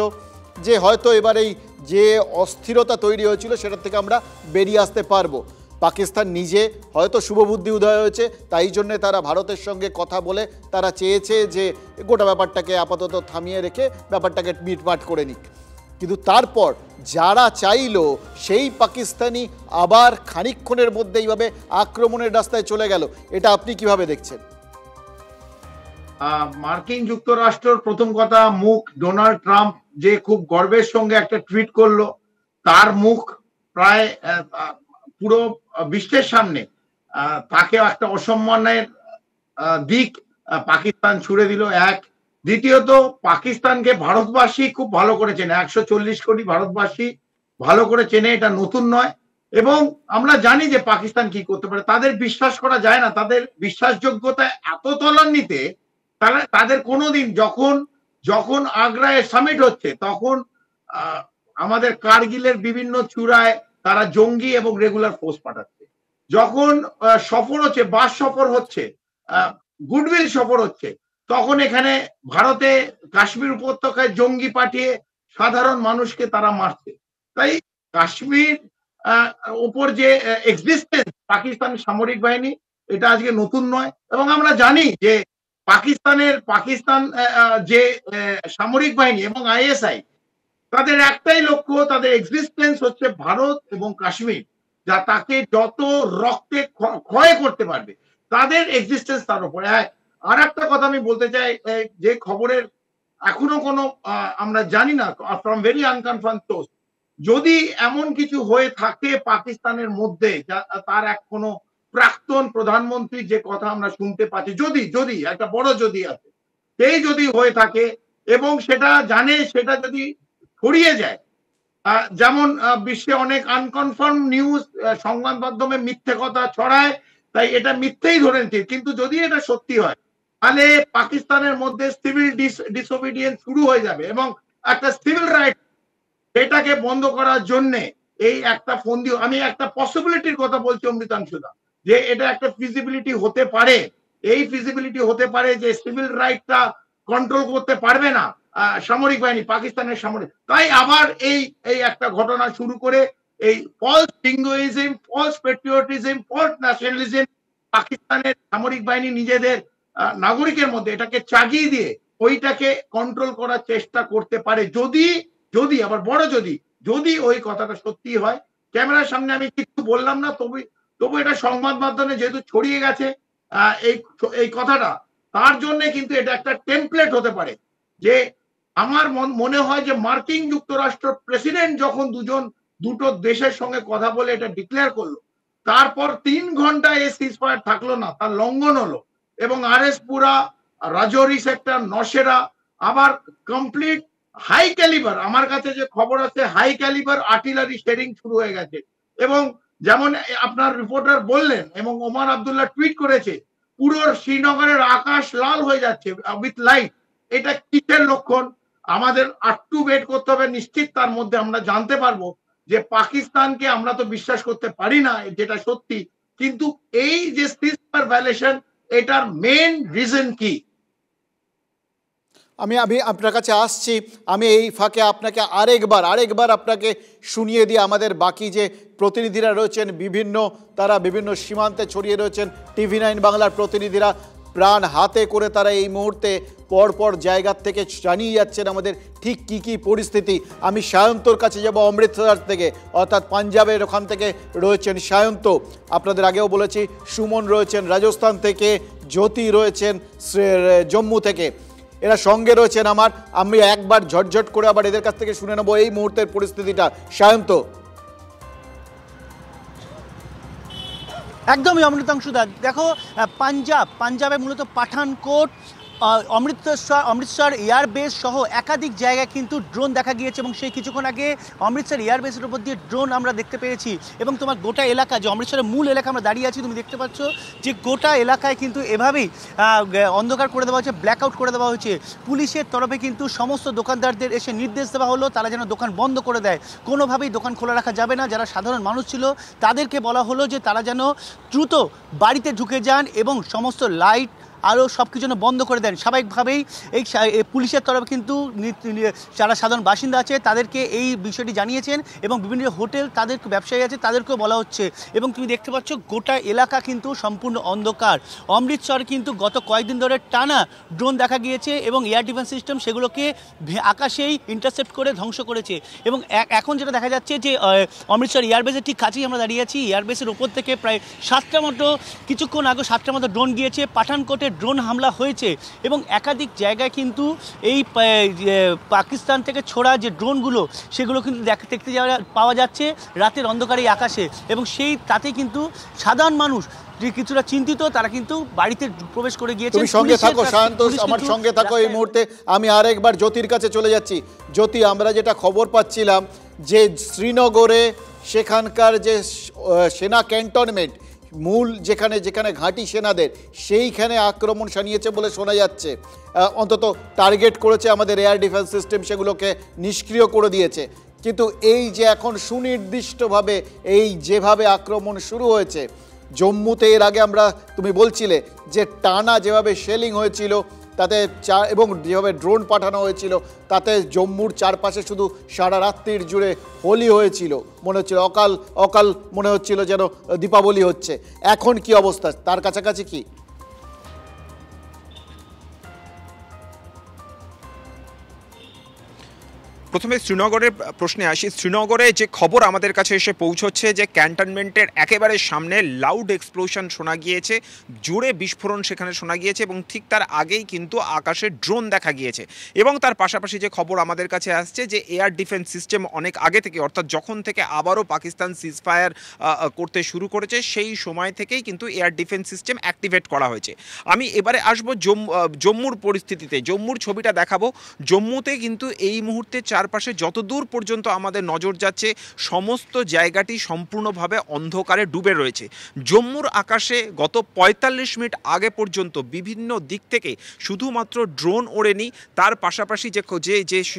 [SPEAKER 2] যে হয়তো এবার এই যে অস্থিরতা তৈরি হয়েছিল সেটার থেকে আমরা বেরিয়ে আসতে পারবো। পাকিস্তান নিজে হয়তো শুভবুদ্ধি উদয় হয়েছে, তাই জন্যে তারা ভারতের সঙ্গে কথা বলে তারা চেয়েছে যে গোটা ব্যাপারটাকে আপাতত থামিয়ে রেখে ব্যাপারটাকে মিটমাট করে নিক। কিন্তু তারপর যারা চাইলো সেই পাকিস্তানি আবার খানিকক্ষণের মধ্যে এইভাবে আক্রমণের রাস্তায় চলে গেল, এটা আপনি কিভাবে দেখছেন?
[SPEAKER 5] মার্কিন যুক্তরাষ্ট্রের প্রথম কথা, মুখ ডোনাল্ড ট্রাম্প যে খুব গর্বের সঙ্গে একটা টুইট করলো, তার মুখ প্রায় পুরো বিশ্বের সামনে তাকে একটা অসম্মানের দিক পাকিস্তান ছুড়ে দিল। এক, দ্বিতীয়ত পাকিস্তানকে ভারতবাসী খুব ভালো করে চেনে, 140 কোটি ভারতবাসী ভালো করে চেনে, এটা নতুন নয়। এবং আমরা জানি যে পাকিস্তান কি করতে পারে, তাদের বিশ্বাস করা যায় না, তাদের বিশ্বাসযোগ্যতা এত তলান্নিতে, তাদের কোনোদিন যখন আগ্রায় সামিট হচ্ছে তখন আমাদের কারগিলের বিভিন্ন চূড়ায় তারা জঙ্গি এবং রেগুলার ফোর্স পাঠাচ্ছে, যখন সফর হচ্ছে, বাস সফর হচ্ছে, গুডউইল সফর হচ্ছে, তখন এখানে ভারতে কাশ্মীর উপত্যকায় জঙ্গি পাঠিয়ে সাধারণ মানুষকে তারা মারছে। তাই কাশ্মীর উপর যে এক্সিস্টেন্স পাকিস্তান সামরিক বাহিনী, এটা আজকে নতুন নয়। এবং আমরা জানি যে পাকিস্তান যে সামরিক বাহিনী এবং আইএসআই, তাদের একটাই লক্ষ্য, তাদের এক্সিস্টেন্স হচ্ছে ভারত এবং কাশ্মীর, যা তাকে যত রক্তে ক্ষয় করতে পারবে তাদের এক্সিস্টেন্স তার উপরে। আর একটা কথা আমি বলতে চাই, যে খবরের এখনো কোনো আমরা জানি না, ফ্রম ভেরি আনকনফার্ম সোর্স, যদি এমন কিছু হয়ে থাকে পাকিস্তানের মধ্যে, তার এক কোনো প্রাক্তন প্রধানমন্ত্রী যে কথা আমরা শুনতে পাচ্ছি, যদি একটা বড় যদি আছে, সেই যদি হয়ে থাকে এবং সেটা জানে, সেটা যদি ছড়িয়ে যায়, যেমন বিশ্বে অনেক আনকনফার্ম নিউজ সংবাদ মাধ্যমে মিথ্যে কথা ছড়ায়, তাই এটা মিথ্যেই ধরে নিচ্ছে, কিন্তু যদি এটা সত্যি হয় তাহলে পাকিস্তানের মধ্যে সিভিল ডিসওবিডিয়েন্স শুরু হয়ে যাবে এবং একটা সিভিল রাইট, এটাকে বন্ধ করার জন্য এই একটা ফন্দি, আমি একটা পসিবিলিটির কথা বলছি অমৃতাংশুদা, যে এটা একটা ফিজিবিলিটি হতে পারে, এই ফিজিবিলিটি হতে পারে যে সিভিল রাইটটা কন্ট্রোল করতে পারবে না সামরিক বাহিনী, পাকিস্তানের সামরিক। তাই আবার এই একটা ঘটনা শুরু করে এই false linguism, false patriotism, false nationalism পাকিস্তানের সামরিক বাহিনী নিজেদের নাগরিকের মধ্যে এটাকে চাগিয়ে দিয়ে ওইটাকে কন্ট্রোল করার চেষ্টা করতে পারে। যদি আবার বড় যদি ওই কথাটা সত্যি হয়, ক্যামেরার সামনে আমি কিছু বললাম না, তবু এটা সংবাদ মাধ্যমে যেহেতু ছড়িয়ে গেছে এই কথাটা, তার জন্য কিন্তু এটা একটা টেমপ্লেট হতে পারে। যে আমার মনে হয় যে মার্কিন যুক্তরাষ্ট্র প্রেসিডেন্ট যখন দুটো দেশের সঙ্গে কথা বলে এটা ডিক্লেয়ার করলো, তারপর 3 ঘন্টা এই সিজফায়ার থাকলো না, তার লঙ্ঘন হলো এবং আরএসপুরা, রাজৌরি সেক্টর, নশেরা, আবার কমপ্লিট হাই ক্যালিবার, আমার কাছে যে খবর আছে হাই ক্যালিবার আর্টিলারি শেয়ারিং শুরু হয়ে গেছে। এবং যেমন আপনার রিপোর্টার বললেন এবং ওমর আব্দুল্লাহ টুইট করেছে, পুরো শ্রীনগরের আকাশ লাল হয়ে যাচ্ছে উইথ লাইট। এটা কিসের লক্ষণ? আমাদের আটটু ওয়েট করতে হবে, নিশ্চিত তার মধ্যে আমরা জানতে পারবো যে পাকিস্তানকে আমরা তো বিশ্বাস করতে পারি না, যেটা সত্যি, কিন্তু এই যে সিজফায়ার ভায়োলেশন, এটার মেইন রিজন কি?
[SPEAKER 2] আমি আপনার কাছে আসছি, আমি এই ফাঁকে আপনাকে আরেকবার আপনাকে শুনিয়ে দিয়ে আমাদের বাকি যে প্রতিনিধিরা রয়েছেন তারা বিভিন্ন সীমান্তে ছড়িয়ে রয়েছেন, TV9 বাংলার প্রতিনিধিরা প্রাণ হাতে করে তারা এই মুহূর্তে পরপর জায়গার থেকে জানিয়ে যাচ্ছেন আমাদের ঠিক কি পরিস্থিতি। আমি সায়ন্তর কাছে যাব অমৃতসর থেকে, অর্থাৎ পাঞ্জাবের ওখান থেকে রয়েছেন সায়ন্ত। আপনাদের আগেও বলেছি সুমন রয়েছেন রাজস্থান থেকে, জ্যোতি রয়েছেন জম্মু থেকে, এরা সঙ্গে রয়েছেন আমার। আমি একবার ঝটঝট করে আবার এদের কাছ থেকে শুনে নেব এই মুহূর্তের পরিস্থিতিটা। সায়ন্ত।
[SPEAKER 7] একদমই অমৃতাংশুদা, দেখো পাঞ্জাবে মূলত পাঠানকোট, অমৃতসর এয়ারবেস সহ একাধিক জায়গায় কিন্তু ড্রোন দেখা গিয়েছে এবং সেই কিছুক্ষণ আগে অমৃতসর এয়ারবেসের উপর দিয়ে ড্রোন আমরা দেখতে পেয়েছি। এবং তোমার গোটা এলাকা, যে অমৃতসরের মূল এলাকা আমরা দাঁড়িয়ে আছি, তুমি দেখতে পাচ্ছ যে গোটা এলাকায় কিন্তু এভাবেই অন্ধকার করে দেওয়া হয়েছে, ব্ল্যাক আউট করে দেওয়া হয়েছে। পুলিশের তরফে কিন্তু সমস্ত দোকানদারদের এসে নির্দেশ দেওয়া হলো তারা যেন দোকান বন্ধ করে দেয়, কোনোভাবেই দোকান খোলা রাখা যাবে না। যারা সাধারণ মানুষ ছিল তাদেরকে বলা হলো যে তারা যেন দ্রুত বাড়িতে ঢুকে যান এবং সমস্ত লাইট আরও সব কিছু বন্ধ করে দেন। স্বাভাবিকভাবেই এই পুলিশের তরফে কিন্তু যারা সাধারণ বাসিন্দা আছে তাদেরকে এই বিষয়টি জানিয়েছেন এবং বিভিন্ন হোটেল, তাদের ব্যবসায়ী আছে তাদেরকেও বলা হচ্ছে। এবং তুমি দেখতে পাচ্ছ গোটা এলাকা কিন্তু সম্পূর্ণ অন্ধকার। অমৃতসর কিন্তু গত কয়েকদিন ধরে টানা ড্রোন দেখা গিয়েছে এবং এয়ার ডিফেন্স সিস্টেম সেগুলোকে আকাশেই ইন্টারসেপ্ট করে ধ্বংস করেছে। এবং এখন যেটা দেখা যাচ্ছে যে অমৃতসর এয়ারবেসের ঠিক কাছেই আমরা দাঁড়িয়ে আছি, এয়ারবেসের ওপর থেকে প্রায় 7টা মতো, কিছুক্ষণ আগে 7টা মতো ড্রোন গিয়েছে, পাঠানকোটে ড্রোন হামলা হয়েছে এবং একাধিক জায়গায় কিন্তু এই পাকিস্তান থেকে ছোড়া যে ড্রোনগুলো সেগুলো কিন্তু দেখতে পাওয়া যাচ্ছে রাতের অন্ধকারে আকাশে। এবং তাতে কিন্তু সাধারণ মানুষ যে কিছুটা চিন্তিত, তারা কিন্তু বাড়িতে প্রবেশ করে গিয়েছে।
[SPEAKER 2] তুমি সঙ্গে থাকো শান্ত, আমার সঙ্গে থাকো এই মুহূর্তে। আমি আরেকবার জ্যোতির কাছে চলে যাচ্ছি। জ্যোতি, আমরা যেটা খবর পাচ্ছিলাম যে শ্রীনগরে সেখানকার যে সেনা ক্যান্টনমেন্ট, মূল যেখানে যেখানে ঘাঁটি সেনাদের, সেইখানে আক্রমণ শানিয়েছে বলে শোনা যাচ্ছে। অন্তত টার্গেট করেছে আমাদের এয়ার ডিফেন্স সিস্টেম, সেগুলোকে নিষ্ক্রিয় করে দিয়েছে। কিন্তু এই যে এখন সুনির্দিষ্টভাবে এই যেভাবে আক্রমণ শুরু হয়েছে জম্মুতে, এর আগে আমরা তুমি বলছিলে যে টানা যেভাবে শেলিং হয়েছিল তাতে এবং যেভাবে ড্রোন পাঠানো হয়েছিল তাতে জম্মুর চারপাশে শুধু সারা রাত্রির জুড়ে হোলি হয়েছিল, মনে হচ্ছিল অকাল অকাল, মনে হচ্ছিল যেন দীপাবলি হচ্ছে। এখন কি অবস্থা, তার কাছাকাছি কি?
[SPEAKER 3] প্রথমে শ্রীনগরের প্রশ্নে আসি। শ্রীনগরে যে খবর আমাদের কাছে এসে পৌঁছচ্ছে যে ক্যান্টনমেন্টের একেবারে সামনে লাউড এক্সপ্লোশন শোনা গিয়েছে, জোরে বিস্ফোরণ সেখানে শোনা গিয়েছে এবং ঠিক তার আগেই কিন্তু আকাশে ড্রোন দেখা গিয়েছে। এবং তার পাশাপাশি যে খবর আমাদের কাছে আসছে যে এয়ার ডিফেন্স সিস্টেম অনেক আগে থেকে, অর্থাৎ যখন থেকে আবারও পাকিস্তান সিজফায়ার করতে শুরু করেছে সেই সময় থেকেই কিন্তু এয়ার ডিফেন্স সিস্টেম অ্যাক্টিভেট করা হয়েছে। আমি এবারে আসবো জম্মুর পরিস্থিতিতে, জম্মুর ছবিটা দেখাবো। জম্মুতে কিন্তু এই মুহূর্তে চারপাশে যতদূর পর্যন্ত আমাদের নজর যাচ্ছে সমস্ত জায়গাটি সম্পূর্ণভাবে অন্ধকারে ডুবে রয়েছে। জম্মুর আকাশে গত ৪৫ মিনিট আগে পর্যন্ত বিভিন্ন দিক থেকে শুধুমাত্র ড্রোন ওড়েনি, তার পাশাপাশি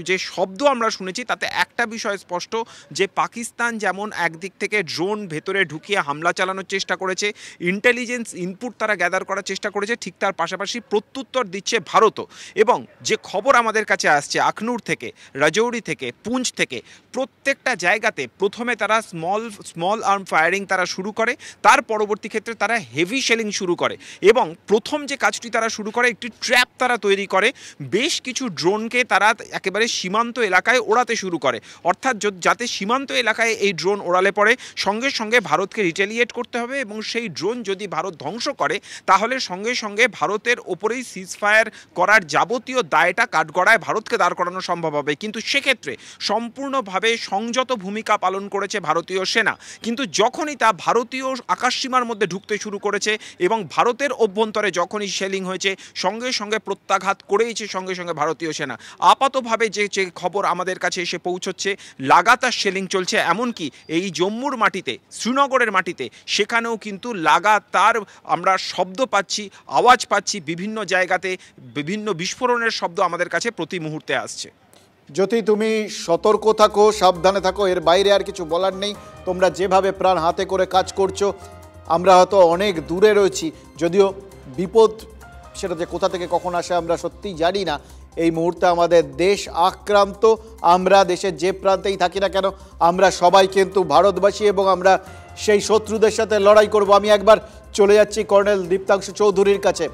[SPEAKER 3] যে শব্দ আমরা শুনেছি তাতে একটা বিষয় স্পষ্ট যে পাকিস্তান যেমন একদিক থেকে ড্রোন ভেতরে ঢুকিয়ে হামলা চালানোর চেষ্টা করেছে, ইন্টেলিজেন্স ইনপুট তারা গ্যাদার করার চেষ্টা করেছে, ঠিক তার পাশাপাশি প্রত্যুত্তর দিচ্ছে ভারতও। এবং যে খবর আমাদের কাছে আসছে আখনুর থেকে, রাজৌরি থেকে, পুঞ্চ থেকে, প্রত্যেকটা জায়গাতে প্রথমে তারা স্মল আর্ম ফায়ারিং তারা শুরু করে, তার পরবর্তী ক্ষেত্রে তারা হেভি শেলিং শুরু করে এবং প্রথম যে কাজটি তারা শুরু করে একটি ট্র্যাপ তারা তৈরি করে, বেশ কিছু ড্রোনকে তারা একেবারে সীমান্ত এলাকায় ওড়াতে শুরু করে, অর্থাৎ যাতে সীমান্ত এলাকায় এই ড্রোন ওড়ালে পরে সঙ্গে সঙ্গে ভারতকে রিটেলিয়েট করতে হবে এবং সেই ড্রোন যদি ভারত ধ্বংস করে তাহলে সঙ্গে সঙ্গে ভারতের ওপরেই সিজফায়ার করার যাবতীয় দায়টা কাঠগড়ায় ভারতকে দাঁড় করানো সম্ভব হবে। কিন্তু সেক্ষেত্রে সম্পূর্ণভাবে সংযত ভূমিকা পালন করেছে ভারতীয় সেনা। কিন্তু যখনই তা ভারতীয় আকাশসীমার মধ্যে ঢুকতে শুরু করেছে এবং ভারতের অভ্যন্তরে যখনই শেলিং হয়েছে সঙ্গে সঙ্গে প্রত্যাঘাত করেইছে সঙ্গে সঙ্গে ভারতীয় সেনা। আপাতভাবে যে খবর আমাদের কাছে এসে পৌঁছচ্ছে লাগাতার শেলিং চলছে, এমনকি এই জম্মুর মাটিতে, শ্রীনগরের মাটিতে সেখানেও কিন্তু লাগাতার আমরা শব্দ পাচ্ছি, আওয়াজ পাচ্ছি, বিভিন্ন জায়গাতে বিভিন্ন বিস্ফোরণের শব্দ আমাদের কাছে প্রতি মুহূর্তে আসছে।
[SPEAKER 2] যদি তুমি সতর্ক থাকো, সাবধানে থাকো, এর বাইরে আর কিছু বলার নেই। তোমরা যেভাবে প্রাণ হাতে করে কাজ করছো, আমরা হয়তো অনেক দূরে রয়েছি, যদিও বিপদ সেটা যে কোথা থেকে কখন আসে আমরা সত্যিই জানি না। এই মুহূর্তে আমাদের দেশ আক্রান্ত, আমরা দেশের যে প্রান্তেই থাকি না কেন আমরা সবাই কিন্তু ভারতবাসী এবং আমরা সেই শত্রুদের সাথে লড়াই করব। আমি একবার চলে যাচ্ছি কর্নেল দীপ্তাংশু চৌধুরীর কাছে।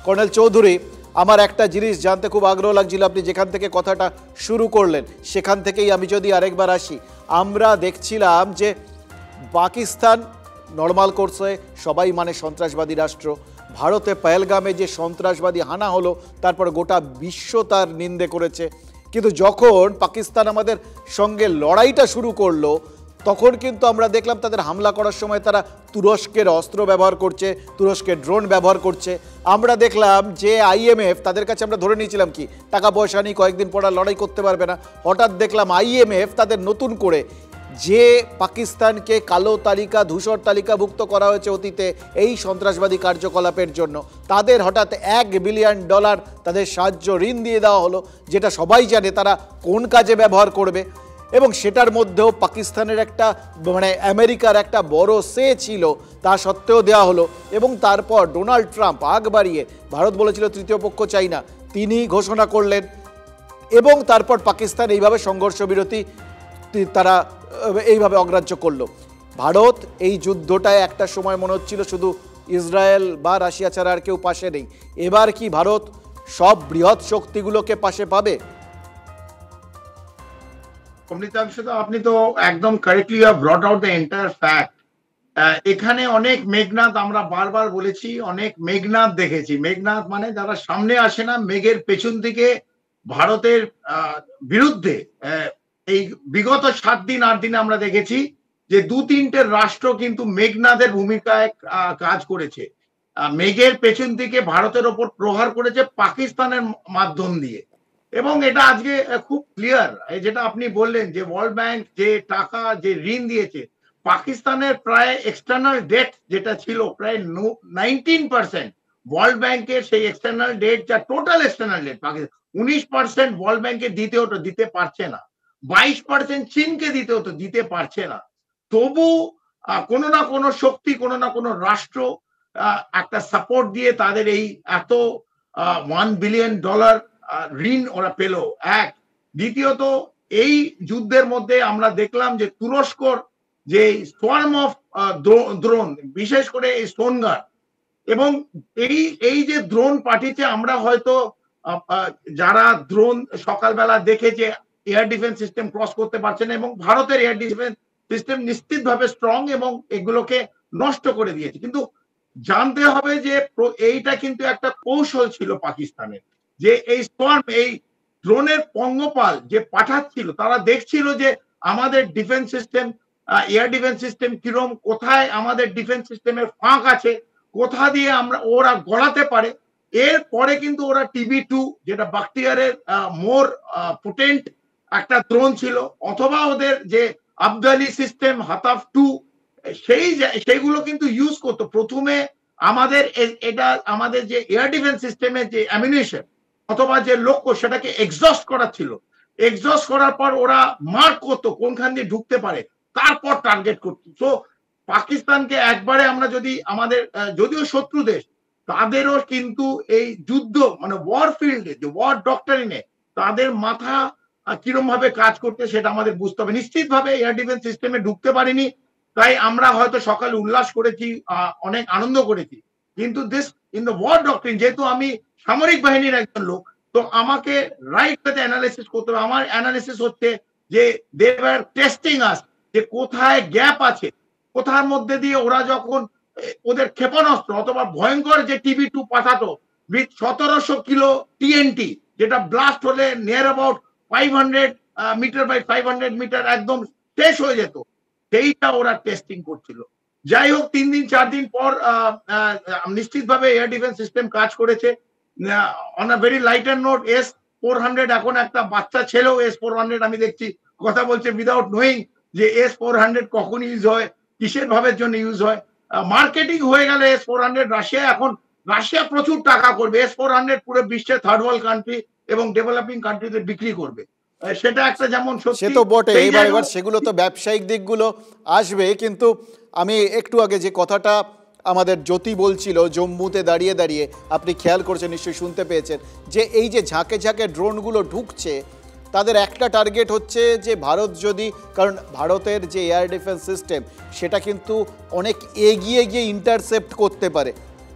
[SPEAKER 2] কর্নেল চৌধুরী, আমার একটা জিনিস জানতে খুব আগ্রহ লাগছিল, আপনি যেখান থেকে কথাটা শুরু করলেন সেখান থেকেই আমি যদি আরেকবার আসি। আমরা দেখছিলাম যে পাকিস্তান নর্মাল কোর্সে সবাই মানে সন্ত্রাসবাদী রাষ্ট্র, ভারতে পহেলগামে যে সন্ত্রাসবাদী হানা হলো তারপর গোটা বিশ্ব তার নিন্দে করেছে। কিন্তু যখন পাকিস্তান আমাদের সঙ্গে লড়াইটা শুরু করলো তখন কিন্তু আমরা দেখলাম তাদের হামলা করার সময় তারা তুরস্কের অস্ত্র ব্যবহার করছে, তুরস্কের ড্রোন ব্যবহার করছে। আমরা দেখলাম যে IMF, তাদের কাছে আমরা ধরে নিয়েছিলাম কি টাকা পয়সা নেই, কয়েকদিন পর লড়াই করতে পারবে না। হঠাৎ দেখলাম IMF তাদের নতুন করে যে পাকিস্তানকে কালো তালিকা, ধূসর তালিকাভুক্ত করা হয়েছে অতীতে এই সন্ত্রাসবাদী কার্যকলাপের জন্য, তাদের হঠাৎ $1 বিলিয়ন তাদের সাহায্য ঋণ দিয়ে দেওয়া হলো, যেটা সবাই জানে তারা কোন কাজে ব্যবহার করবে। এবং সেটার মধ্যেও পাকিস্তানের একটা মানে আমেরিকার একটা বড় সে ছিল, তা সত্ত্বেও দেওয়া হলো। এবং তারপর ডোনাল্ড ট্রাম্প আগ বাড়িয়ে, ভারত বলেছিল তৃতীয় পক্ষ চাই না, তিনি ঘোষণা করলেন এবং তারপর পাকিস্তান এইভাবে সংঘর্ষ বিরতি তারা এইভাবে অগ্রাহ্য করলো। ভারত এই যুদ্ধটায় একটা সময় মনে হচ্ছিল শুধু ইসরায়েল বা রাশিয়া ছাড়া আর কেউ পাশে নেই। এবার কি ভারত সব বৃহৎ শক্তিগুলোকে পাশে পাবে?
[SPEAKER 5] আপনি তো একদম correctly ব্রট out the entire fact. এখানে অনেক মেঘনাদ, আমরা বারবার বলেছি অনেক মেঘনাদ দেখেছি। মেঘনাদ মানে যারা সামনে আসে না, মেঘের পেছন থেকে ভারতের বিরুদ্ধে এই বিগত 7 দিন 8 দিনে আমরা দেখেছি যে দু তিনটে রাষ্ট্র কিন্তু মেঘনাদের ভূমিকায় কাজ করেছে। মেঘের পেছন থেকে ভারতের ওপর প্রহার করেছে পাকিস্তানের মাধ্যম দিয়ে। এবং এটা আজকে খুব ক্লিয়ার, যেটা আপনি বললেন যে ওয়ার্ল্ড ব্যাংক যে টাকা যে ঋণ দিয়েছে, পাকিস্তানের প্রায় এক্সটার্নাল ডেট যেটা ছিল প্রায় 19%, ওয়ার্ল্ড ব্যাংকের সেই এক্সটার্নাল ডেট যা টোটাল এক্সটার্নাল ডেট 19% ওয়ার্ল্ড ব্যাংকে দিতে হতো, দিতে পারছে না। 22% চীনকে দিতে হতো, দিতে পারছে না। তবু কোনো না কোনো শক্তি, কোনো না কোনো রাষ্ট্র একটা সাপোর্ট দিয়ে তাদের এই এত $1 বিলিয়ন ঋণ ওরা পেল। এক, দ্বিতীয়ত এই যুদ্ধের মধ্যে আমরা দেখলাম যে তুরস্কর যে সোয়ার্ম অফ ড্রোন, বিশেষ করে এই সোনগার, এবং এই যে ড্রোন পাঠিয়েছে, আমরা হয়তো যারা ড্রোন সকালবেলা দেখে যে এয়ার ডিফেন্স সিস্টেম ক্রস করতে পারছে না, এবং ভারতের এয়ার ডিফেন্স সিস্টেম নিশ্চিতভাবে স্ট্রং এবং এগুলোকে নষ্ট করে দিয়েছে। কিন্তু জানতে হবে যে এইটা কিন্তু একটা কৌশল ছিল পাকিস্তানের, যে এই সোয়ার্ম, এই ড্রোনের পঙ্গপাল যে পাঠাচ্ছিল, তারা দেখছিল যে আমাদের defence system, air defence system কিরম, কোথায় আমাদের ডিফেন্স সিস্টেমের ফাঁক আছে, কোথা দিয়ে আমরা ওরা গড়াতে পারে। এরপরে কিন্তু ওরা TB2, যেটা বাখতিয়ারের মোর পোটেন্ট একটা ড্রোন ছিল, অথবা ওদের যে আবদালি সিস্টেম হাতাফ 2, সেইগুলো কিন্তু ইউজ করতো। প্রথমে আমাদের এটা আমাদের যে এয়ার ডিফেন্স সিস্টেমের যে অ্যামিউনিশন অথবা যে লক্ষ্য, সেটাকে এক্সস্ট করা ছিল। এক্সস্ট করার পর ওরা মার্ক করতো কোনখান দিয়ে ঢুকতে পারে, তারপর টার্গেট করতো। তো পাকিস্তানকে একবারে আমরা যদি আমাদের, যদিও শত্রু দেশ, তাদেরও কিন্তু এই যুদ্ধ মানে ওয়ার ফিল্ডে, যে ওয়ার ডক্টরিনে তাদের মাথা কিরম ভাবে কাজ করতে সেটা আমাদের বুঝতে হবে। নিশ্চিতভাবে এয়ার ডিফেন্স সিস্টেমে ঢুকতে পারিনি, তাই আমরা হয়তো সকালে উল্লাস করেছি, অনেক আনন্দ করেছি। কিন্তু this in the war doctrine, যেহেতু আমি সামরিক বাহিনীর একজন লোক, তো আমাকে রাইট ওয়েতে অ্যানালিসিস করতে হবে। আমার অ্যানালিসিস হচ্ছে যে দে ওয়্যার টেস্টিং আস, যে কোথায় গ্যাপ আছে, কোথার মধ্যে দিয়ে ওরা যখন ওদের ক্ষেপণাস্ত্র অথবা ভয়ঙ্কর যে TB2 পাঠাতো উইথ 1700 কিলো TNT, যেটা ব্লাস্ট হলে near about 500 meter by 500 meter একদম শেষ হয়ে যেত, সেইটা ওরা টেস্টিং করছিল। যাই হোক, 3 দিন 4 দিন পর নিশ্চিতভাবে এয়ার ডিফেন্স সিস্টেম কাজ করেছে। On a very lighter note, S-400, এখন একটা বাচ্চা ছেলেও S-400 আমি দেখছি কথা বলছে উইদাউট নোয়িং যে S-400 কখন ইউজ হয়, কিসের ভাবের জন্য ইউজ হয়। মার্কেটিং হয়ে গেল S-400, রাশিয়া প্রচুর টাকা করবে, S-400 পুরো বিশ্বের থার্ড ওয়ার্ল্ড কান্ট্রি এবং ডেভেলপিং কান্ট্রিতে বিক্রি করবে। সেটা একটা যেমন সত্যি,
[SPEAKER 2] সে তো বটে। এবার সেগুলো তো ব্যবসায়িক দিকগুলো আসবে, কিন্তু আমি একটু আগে যে কথাটা আমাদের জ্যোতি বলছিল, জম্মুতে দাঁড়িয়ে দাঁড়িয়ে আপনি খেয়াল করছেন, নিশ্চয়ই শুনতে পেয়েছেন, যে এই যে ঝাঁকে ঝাঁকে ড্রোনগুলো ঢুকছে, তাদের একটা টার্গেট হচ্ছে যে ভারত যদি, কারণ ভারতের যে এয়ার ডিফেন্স সিস্টেম সেটা কিন্তু অনেক এগিয়ে গিয়ে ইন্টারসেপ্ট করতে পারে,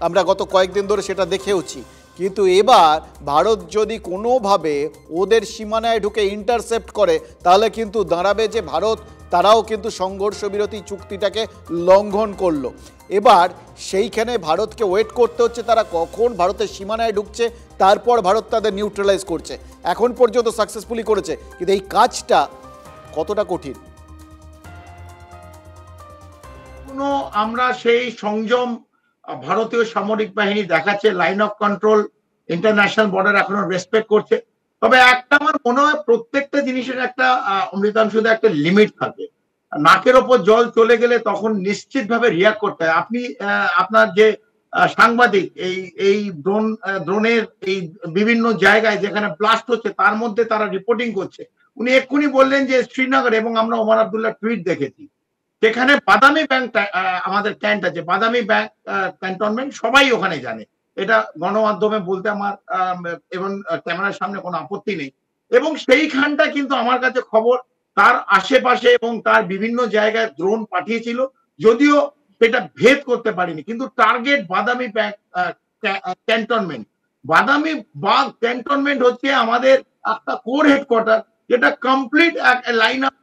[SPEAKER 2] আমরা গত কয়েকদিন ধরে সেটা দেখেওছি। কিন্তু এবার ভারত যদি কোনোভাবে ওদের সীমানায় ঢুকে ইন্টারসেপ্ট করে, তাহলে কিন্তু দাঁড়াবে যে ভারত, তারাও কিন্তু সংঘর্ষ বিরতি চুক্তিটাকে লঙ্ঘন করলো। এবার সেইখানে ভারতকে ওয়েট করতে হচ্ছে তারা কখন ভারতের সীমানায় ঢুকছে, তারপর ভারত তাদের নিউট্রালাইজ করছে। এখন পর্যন্ত সাকসেসফুলি করেছে, কিন্তু এই কাজটা কতটা কঠিন?
[SPEAKER 5] আমরা সেই সংযম ভারতীয় সামরিক বাহিনী দেখাচ্ছে, line of control, international border এখনো রেসপেক্ট করছে। তবে একটা আমার মনে হয় প্রত্যেকটা জিনিসের একটা অমৃতাংশুতে একটা লিমিট থাকে। নাকের ওপর জল চলে গেলে তখন নিশ্চিতভাবে রিয়াক্ট করতে হয়। আপনি আপনার যে সাংবাদিক এই ড্রোনের এই বিভিন্ন জায়গায় যেখানে ব্লাস্ট হচ্ছে তার মধ্যে তারা রিপোর্টিং করছে, উনি এক্ষুনি বললেন যে শ্রীনগর, এবং আমরা ওমর আব্দুল্লাহ টুইট দেখেছি, সেখানে বাদামি ব্যাংক আমাদের ক্যান্ট আছে, বাদামি ব্যাংক ক্যান্টনমেন্ট, সবাই ওখানে জানে, এটা গণমাধ্যমে বলতে আমার এবং ক্যামেরার সামনে কোনো আপত্তি নেই। এবং সেইখানটা কিন্তু আমার কাছে খবর, তার আশেপাশে এবং তার বিভিন্ন জায়গায় ড্রোন পাঠিয়েছিল, যদিও সেটা ভেদ করতে পারিনি, কিন্তু টার্গেট বাদামি ব্যাংক ক্যান্টনমেন্ট। বাদামি বাগ ক্যান্টনমেন্ট হচ্ছে আমাদের একটা কোর হেডকোয়ার্টার, যেটা কমপ্লিট লাইন অফ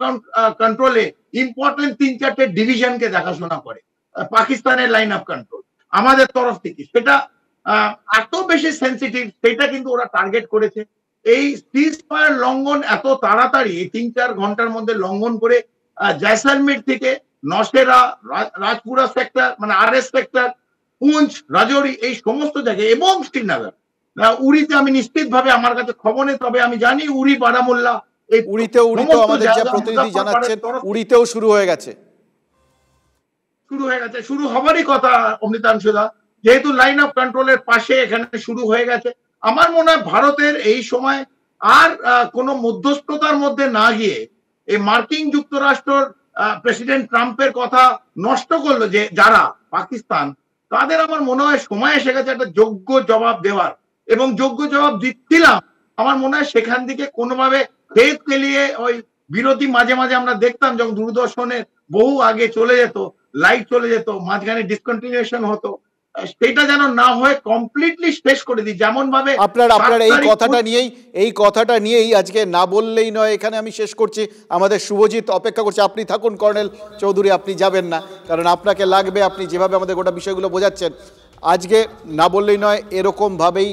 [SPEAKER 5] কন্ট্রোলে ইম্পর্টেন্ট 3-4টে ডিভিশনকে দেখাশোনা করে। পাকিস্তানের লাইন অফ কন্ট্রোল আমাদের তরফ থেকে সেটা এত বেশি সেন্সিটিভ, সেটা কিন্তু ওরা টার্গেট করেছে। এই সিজফায়ার লঙ্ঘন এত তাড়াতাড়ি 3-4 ঘন্টার মধ্যে লঙ্ঘন করে জয়সালমীর থেকে নশেরা, রাজপুরা সেক্টর মানে RS সেক্টর, পুঞ্চ, রাজৌরি, এই সমস্ত জায়গায় এবং শ্রীনগর। উড়িতে আমি নিশ্চিতভাবে, আমার কাছে খবর নেই, তবে আমি জানি উড়ি, বারামুল্লা, এই
[SPEAKER 2] উড়িতেও আমাদের যা প্রতিনিধি জানাচ্ছেন উড়িতেও শুরু হয়ে গেছে।
[SPEAKER 5] শুরু হবারই কথা অমৃতাংশুদা, যেহেতু লাইন অফ কন্ট্রোলের পাশে এখানে শুরু হয়ে গেছে। আমার মনে হয় ভারতের এই সময় আর কোনো মধ্যস্থতার মধ্যে না গিয়ে এই মার্কিন যুক্তরাষ্ট্র প্রেসিডেন্ট ট্রাম্পের কথা নষ্ট করলো যে যারা পাকিস্তান, তাদের আমার মনে হয় সময় এসে গেছে একটা যোগ্য জবাব দেওয়ার, এবং যোগ্য জবাব দিচ্ছিলাম। আমার মনে হয় সেখান থেকে কোনোভাবে ফেস পেলিয়ে ওই বিরোধী মাঝে মাঝে আমরা দেখতাম যখন দূরদর্শনের বহু আগে চলে যেত, লাইট চলে যেত, মাঝখানে ডিসকন্টিনিউশন হতো, সেটা যেন না হয়ে কমপ্লিটলি শেষ করে দিই। যেমন ভাবে
[SPEAKER 2] আপনার এই কথাটা নিয়েই আজকে না বললেই নয়, এখানে আমি শেষ করছি। আমাদের শুভজিৎ অপেক্ষা করছে, আপনি থাকুন কর্নেল চৌধুরী, আপনি যাবেন না, কারণ আপনাকে লাগবে, আপনি যেভাবে আমাদের গোটা বিষয়গুলো বোঝাচ্ছেন। আজকে না বললেই নয়, এরকম ভাবেই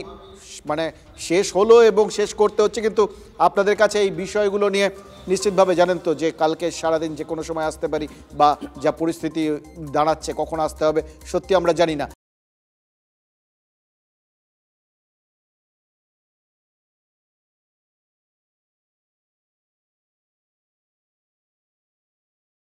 [SPEAKER 2] মানে শেষ হলো এবং শেষ করতে হচ্ছে। কিন্তু আপনাদের কাছে এই বিষয়গুলো নিয়ে নিশ্চিতভাবে জানেন তো যে কালকে সারাদিন যে কোনো সময় আসতে পারি, বা যা পরিস্থিতি দাঁড়াচ্ছে কখন আসতে হবে সত্যি আমরা জানি না।